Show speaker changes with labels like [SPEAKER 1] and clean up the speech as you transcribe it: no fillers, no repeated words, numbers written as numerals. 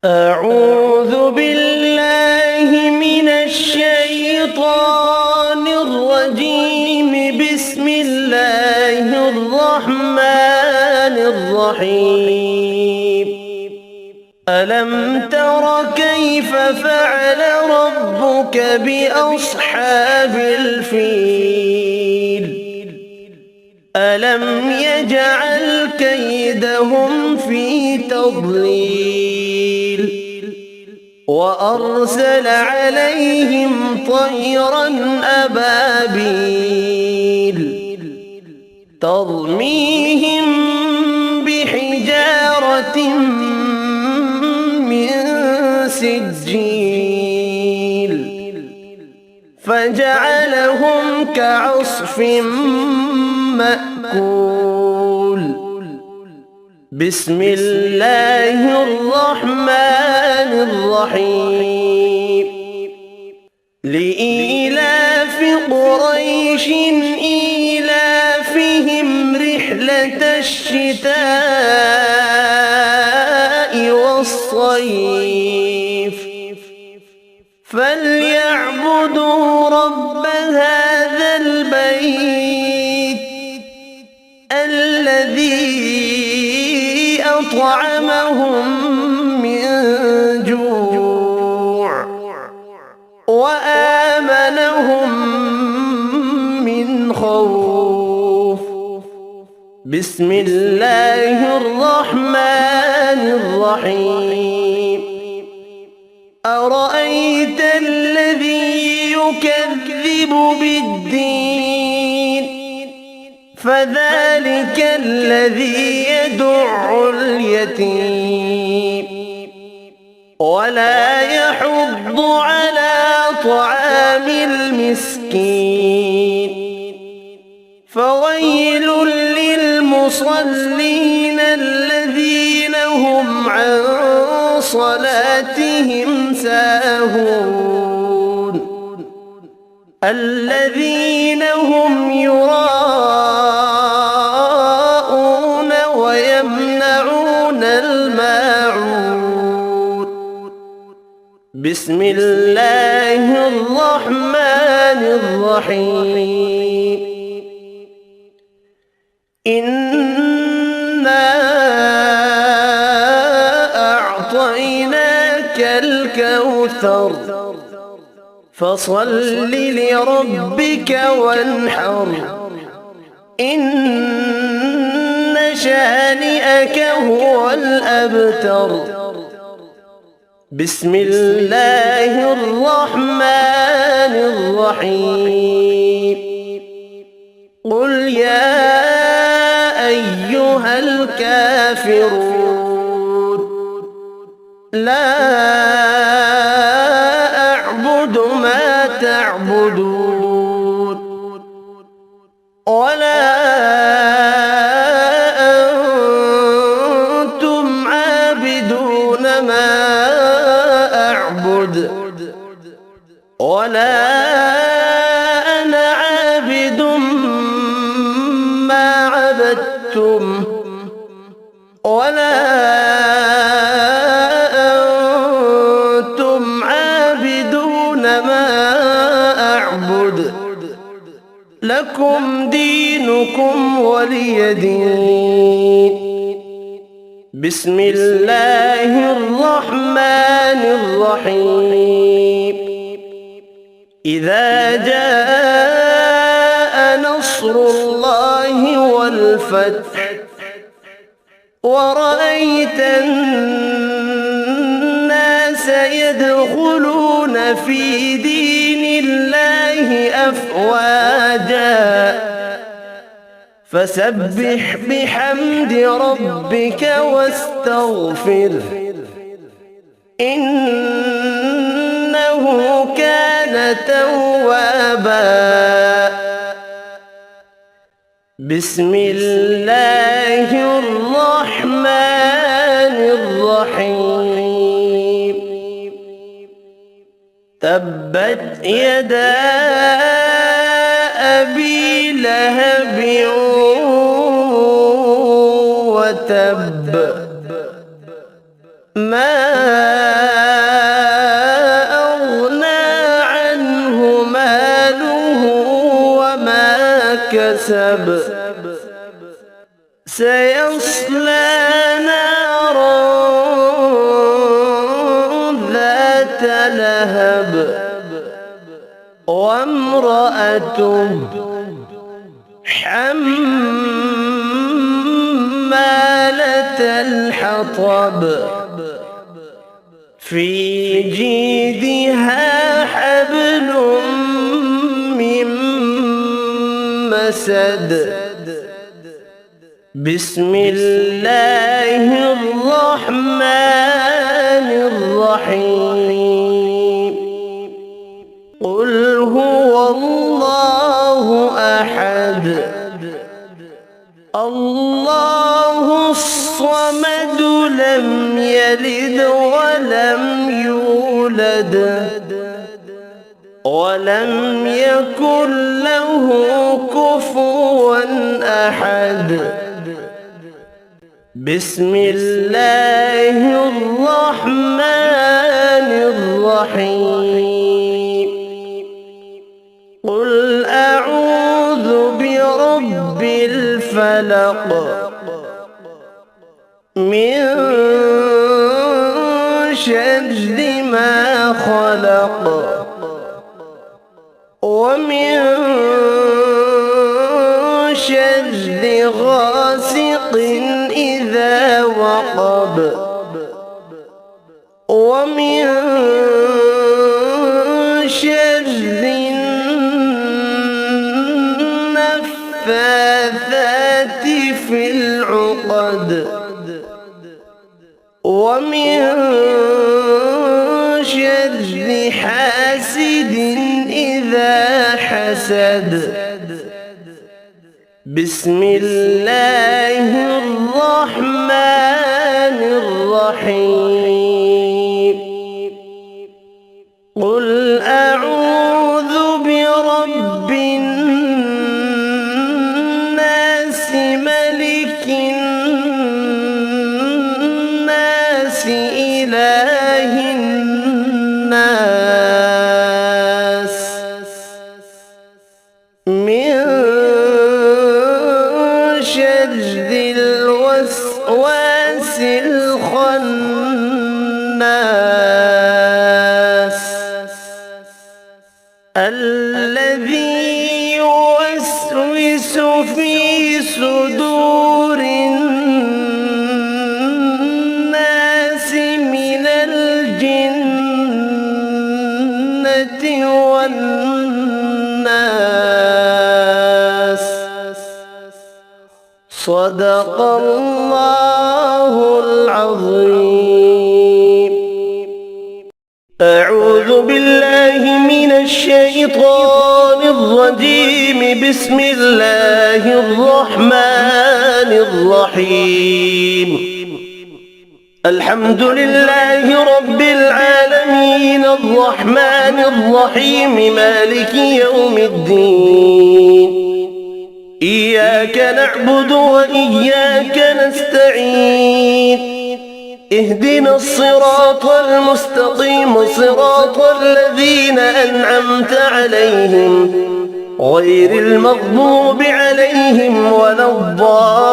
[SPEAKER 1] أعوذ بالله من الشيطان الرجيم. بسم الله الرحمن الرحيم. ألم تر كيف فعل ربك بأصحاب الفيل؟ ألم يجعل كيدهم في تضليل وأرسل عليهم طيرا أبابيل ترميهم بحجارة من سجيل فجعلهم كعصف مأكول. بسم الله الرحمن الرحيم. لإيلاف قريش إيلافهم رحلة الشتاء والصيف فليعبدوا رب هذا البيت الذي أطعمهم من جوع وآمنهم من خوف. بسم الله الرحمن الرحيم. أرأيت الذي يكذب بالدين فذلك الذي يدع اليتيم ولا يحض على طعام المسكين. فويل للمصلين الذين هم عن صلاتهم ساهون الذين هم يراءون ويمنعون الماعون. بسم الله الرحمن الرحيم. إنا أعطيناك الكوثر فصل لربك وانحر إن شانئك هو الأبتر. بسم الله الرحمن الرحيم. قل يا أيها الكافرون لا أعبد ما تعبدون ولا أنتم عابدون ما أعبد ولا أنا عابد ما عبدتم ولا أنتم عابدون ما أعبد لكم دينكم ولي دين. بسم الله الرحمن الرحيم. إذا جاء نصر الله والفتح ورأيت الناس يدخلون في دين الله أفواجا فسبح بحمد ربك واستغفره إنه كان توابا. بسم الله الرحمن الرحيم. تبت يدا أبي لهب وتب ما لهب وامرأته حمالة الحطب في جيدها حبل من مسد. بسم الله الرحمن الرحيم. قل هو الله أحد الله الصمد لم يلد ولم يولد ولم يكن له كفوا أحد. بسم الله الرحمن الرحيم. قل أعوذ برب الفلق من شر ما خلق ومن شر غاسق إذا وقب ومن شر النفاثات في العقد ومن شر حاسد إذا حسد. بسم الله الرحمن الرحيم. قل أعوذ برب الناس ملك الناس إله الناس من شر الوسواس الخناس الذي يوسوس في صدور الناس من الجنة والناس. صدق الله العظيم. أعوذ بالله من الشيطان الرجيم. بسم الله الرحمن الرحيم. الحمد لله رب العالمين الرحمن الرحيم مالك يوم الدين. إياك نعبد وإياك نستعين. اهدنا الصراط المستقيم صراط الذين أنعمت عليهم غير المغضوب عليهم ولا الضالين.